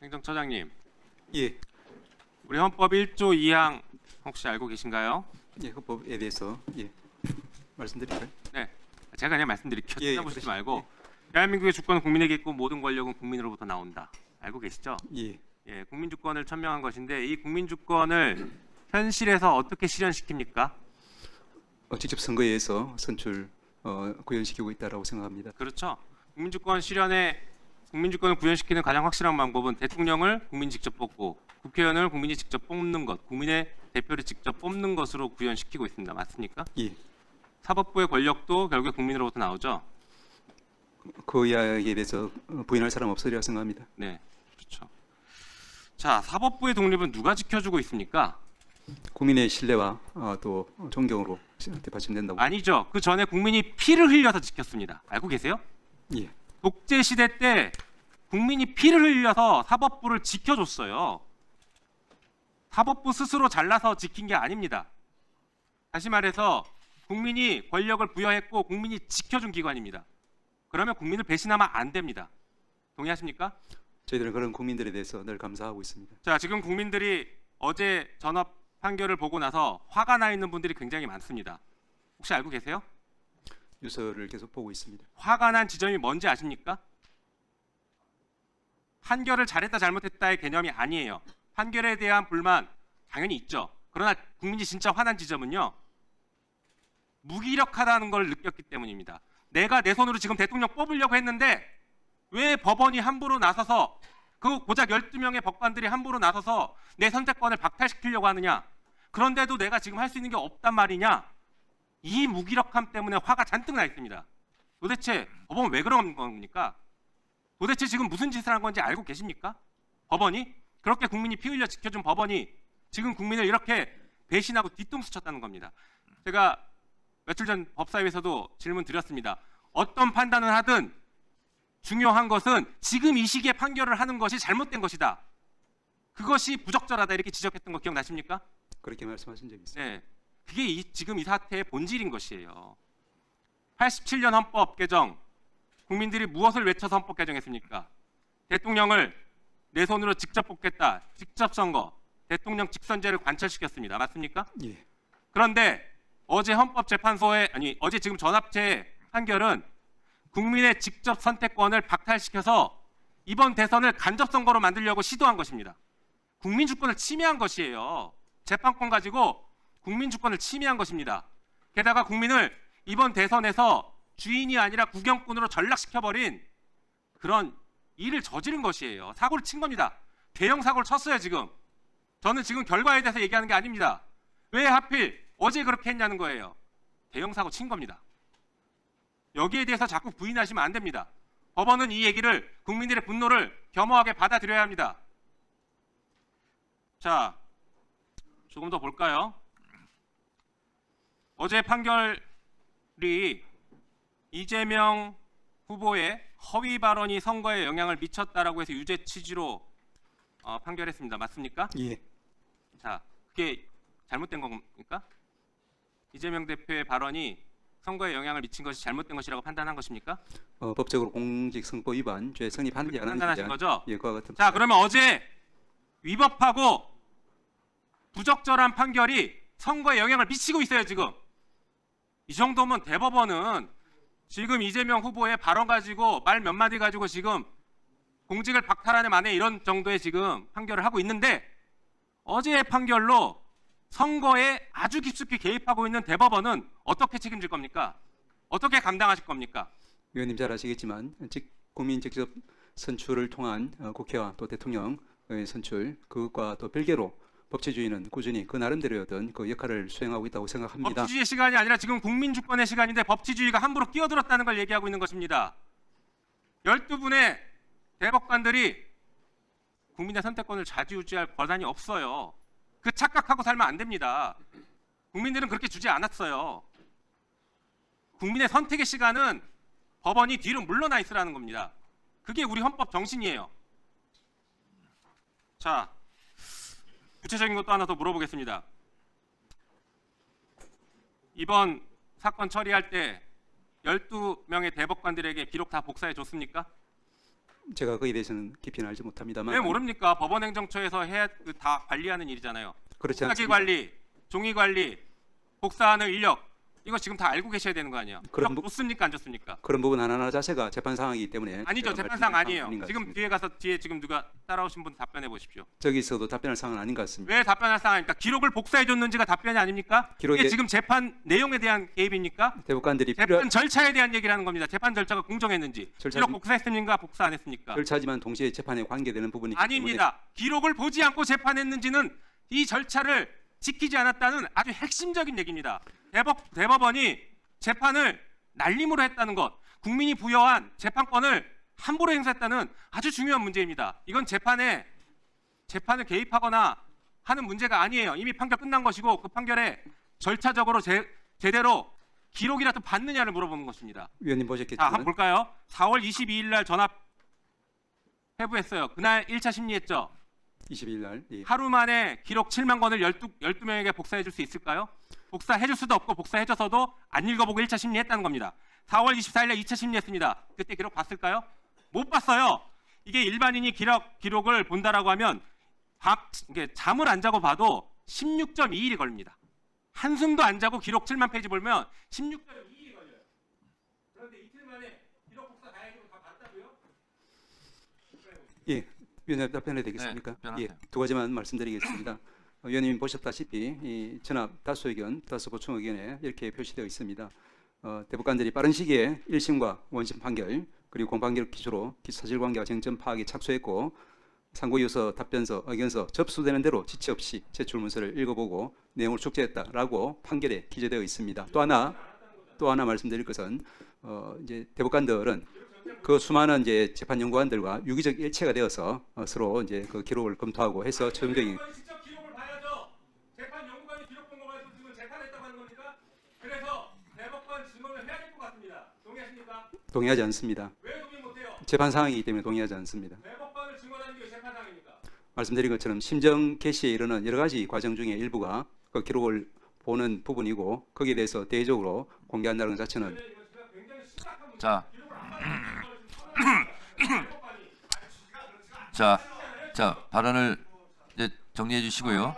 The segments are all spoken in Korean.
행정처장님, 예, 우리 헌법 1조 2항 혹시 알고 계신가요? 예, 헌법에 대해서 말씀드릴까요? 네, 제가 그냥 말씀드릴게요. 예, 찾아보시지 그러시죠. 말고 대한민국의 주권은 국민에게 있고 모든 권력은 국민으로부터 나온다. 알고 계시죠? 예, 예, 국민 주권을 천명한 것인데 이 국민 주권을 현실에서 어떻게 실현시킵니까? 직접 선거에 의해서 선출 구현시키고 있다라고 생각합니다. 그렇죠. 국민 주권 실현에 국민 주권을 구현시키는 가장 확실한 방법은 대통령을 국민이 직접 뽑고 국회의원을 국민이 직접 뽑는 것, 국민의 대표를 직접 뽑는 것으로 구현시키고 있습니다. 맞습니까? 예, 사법부의 권력도 결국에 국민으로부터 나오죠. 그 이야기에 대해서 부인할 사람 없으리라 생각합니다. 네, 그렇죠. 자, 사법부의 독립은 누가 지켜주고 있습니까? 국민의 신뢰와 또 존경으로 뒷받침된다고. 아니죠. 그 전에 국민이 피를 흘려서 지켰습니다. 알고 계세요? 예, 독재 시대 때 국민이 피를 흘려서 사법부를 지켜줬어요. 사법부 스스로 잘라서 지킨 게 아닙니다. 다시 말해서 국민이 권력을 부여했고 국민이 지켜준 기관입니다. 그러면 국민을 배신하면 안 됩니다. 동의하십니까? 저희들은 그런 국민들에 대해서 늘 감사하고 있습니다. 자, 지금 국민들이 어제 전업 판결을 보고 나서 화가 나 있는 분들이 굉장히 많습니다. 혹시 알고 계세요? 뉴스를 계속 보고 있습니다. 화가 난 지점이 뭔지 아십니까? 판결을 잘했다 잘못했다의 개념이 아니에요. 판결에 대한 불만 당연히 있죠. 그러나 국민이 진짜 화난 지점은요, 무기력하다는 걸 느꼈기 때문입니다. 내가 내 손으로 지금 대통령 뽑으려고 했는데 왜 법원이 함부로 나서서, 그 고작 12명의 법관들이 함부로 나서서 내 선택권을 박탈시키려고 하느냐, 그런데도 내가 지금 할 수 있는 게 없단 말이냐, 이 무기력함 때문에 화가 잔뜩 나 있습니다. 도대체 법원은 왜 그런 겁니까? 도대체 지금 무슨 짓을 한 건지 알고 계십니까? 법원이 그렇게 국민이 피 흘려 지켜준 법원이 지금 국민을 이렇게 배신하고 뒤통수 쳤다는 겁니다. 제가 며칠 전 법사위에서도 질문 드렸습니다. 어떤 판단을 하든 중요한 것은 지금 이 시기에 판결을 하는 것이 잘못된 것이다. 그것이 부적절하다 이렇게 지적했던 거 기억나십니까? 그렇게 말씀하신 적이 있습니다. 네, 그게 지금 이 사태의 본질인 것이에요. 87년 헌법 개정, 국민들이 무엇을 외쳐서 헌법 개정했습니까? 대통령을 내 손으로 직접 뽑겠다, 직접 선거, 대통령 직선제를 관철시켰습니다. 맞습니까? 예, 그런데 어제 헌법재판소의 어제 지금 전합체 판결은 국민의 직접 선택권을 박탈시켜서 이번 대선을 간접 선거로 만들려고 시도한 것입니다. 국민 주권을 침해한 것이에요. 재판권 가지고 국민 주권을 침해한 것입니다. 게다가 국민을 이번 대선에서 주인이 아니라 구경꾼으로 전락시켜버린 그런 일을 저지른 것이에요. 사고를 친 겁니다. 대형 사고를 쳤어요. 지금 저는 지금 결과에 대해서 얘기하는 게 아닙니다. 왜 하필 어제 그렇게 했냐는 거예요. 대형 사고 친 겁니다. 여기에 대해서 자꾸 부인하시면 안 됩니다. 법원은 이 얘기를, 국민들의 분노를 겸허하게 받아들여야 합니다. 자, 조금 더 볼까요? 어제 판결이 이재명 후보의 허위 발언이 선거에 영향을 미쳤다라고 해서 유죄 취지로 판결했습니다. 맞습니까? 예, 자, 그게 잘못된 겁니까? 이재명 대표의 발언이 선거에 영향을 미친 것이 잘못된 것이라고 판단한 것입니까? 법적으로 공직선거 위반 죄 성립하는지 안 하는지 판단하신 거죠? 예, 그와 같은. 자, 그러면 어제 위법하고 부적절한 판결이 선거에 영향을 미치고 있어요. 지금 이 정도면 대법원은 지금 이재명 후보의 발언 가지고 말 몇 마디 가지고 지금 공직을 박탈하는 만에 이런 정도의 지금 판결을 하고 있는데, 어제의 판결로 선거에 아주 깊숙이 개입하고 있는 대법원은 어떻게 책임질 겁니까? 어떻게 감당하실 겁니까? 위원님 잘 아시겠지만 국민 직접 선출을 통한 국회와 또 대통령의 선출, 그것과 또 별개로 법치주의는 꾸준히 그 나름대로의 어떤 그 역할을 수행하고 있다고 생각합니다. 법치주의의 시간이 아니라 지금 국민주권의 시간인데 법치주의가 함부로 끼어들었다는 걸 얘기하고 있는 것입니다. 12분의 대법관들이 국민의 선택권을 좌지우지할 권한이 없어요. 그 착각하고 살면 안 됩니다. 국민들은 그렇게 주지 않았어요. 국민의 선택의 시간은 법원이 뒤로 물러나 있으라는 겁니다. 그게 우리 헌법 정신이에요. 자, 구체적인 것도 하나 더 물어보겠습니다. 이번 사건 처리할 때 12명의 대법관들에게 기록 다 복사해 줬습니까? 제가 거기에 대해서는 깊이는 알지 못합니다만 왜 모릅니까? 법원행정처에서 해야 다 관리하는 일이잖아요. 그렇지 사기 않습니다. 관리, 종이 관리, 복사하는 인력 이거 지금 다 알고 계셔야 되는 거 아니에요? 그런 인력 좋습니까 안 좋습니까? 그런 부분 하나하나 자체가 재판 상황이기 때문에 아니죠. 제가 재판상 말씀드릴 아니에요. 상황은 아닌 것 지금 같습니다. 뒤에 지금 누가 따라오신 분 답변해 보십시오. 저기서도 답변할 상황은 아닌 것 같습니다. 왜 답변할 상황입니까? 기록을 복사해 줬는지가 답변이 아닙니까? 기록에- 이게 지금 재판 내용에 대한 개입입니까? 대법관들이 재판 절차에 대한 얘기를 하는 겁니다. 재판 절차가 공정했는지. 절차- 기록 복사했습니까? 복사 안 했습니까? 절차지만 동시에 재판에 관계되는 부분이기 때문에 아닙니다. 기록을 보지 않고 재판했는지는 이 절차를 지키지 않았다는 아주 핵심적인 얘기입니다. 대법원이 재판을 날림으로 했다는 것, 국민이 부여한 재판권을 함부로 행사했다는 아주 중요한 문제입니다. 이건 재판을 개입하거나 하는 문제가 아니에요. 이미 판결 끝난 것이고 그 판결에 절차적으로 제대로 기록이라도 받느냐를 물어보는 것입니다. 위원님 자, 보셨겠지만 한번 볼까요? 4월 22일 날 전압 회부했어요. 그날 1차 심리했죠. 22일 날 예. 하루 만에 기록 7만 권을 12명에게 복사해 줄 수 있을까요? 복사해 줄 수도 없고 복사해줘서도 안 읽어보고 1차 심리했다는 겁니다. 4월 24일 날 2차 심리했습니다. 그때 기록 봤을까요? 못 봤어요. 이게 일반인이 기록을 본다라고 하면 이게 잠을 안 자고 봐도 16.2일이 걸립니다. 한숨도 안 자고 기록 7만 페이지 보면 16.2일이 걸려요. 그런데 이틀 만에 기록 복사 다 해주고 다 봤다고요? 예, 위원님 답변해도 되겠습니까? 네, 답변하세요. 예, 두 가지만 말씀드리겠습니다. 위원님이 보셨다시피 이 전압 다수 의견, 다수 보충 의견에 이렇게 표시되어 있습니다. 대법관들이 빠른 시기에 1심과 원심 판결 그리고 공판결 기초로 사실관계와 쟁점 파악에 착수했고 상고이유서, 답변서, 의견서 접수되는 대로 지체 없이 제출 문서를 읽어보고 내용을 숙지했다라고 판결에 기재되어 있습니다. 또 하나 말씀드릴 것은 이제 대법관들은 그 수많은 이제 재판 연구관들과 유기적 일체가 되어서 서로 이제 그 기록을 검토하고 해서 최종적인 대법관이 직접 기록을 봐야죠. 재판 연구관이 기록 본 거 가지고 지금 재판했다고 하는 겁니까? 그래서 대법관 증언을 해야 될 것 같습니다. 동의하십니까? 동의하지 않습니다. 왜 동의 못해요? 재판 상황이기 때문에 동의하지 않습니다. 대법관을 증언하는 게 재판상입니까? 말씀드린 것처럼 심정 개시에 이르는 여러 가지 과정 중에 일부가 그 기록을 보는 부분이고 거기에 대해서 대외적으로 공개한다는 것 자체는 자, 자, 발언을 이제 정리해 주시고요.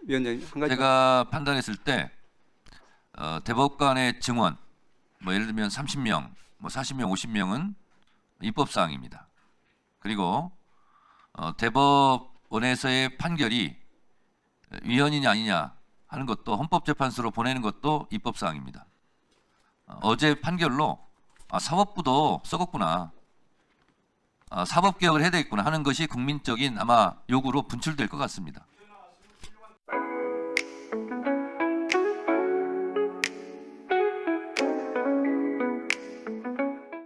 위원장님 한 가지 제가 판단했을 때 대법관의 증언, 뭐 예를 들면 30명, 뭐 40명, 50명은 입법 사항입니다. 그리고 대법원에서의 판결이 위헌이냐 아니냐 하는 것도 헌법재판소로 보내는 것도 입법 사항입니다. 어제 판결로 사법부도 썩었구나, 사법개혁을 해야 되겠구나 하는 것이 국민적인 아마 요구로 분출될 것 같습니다.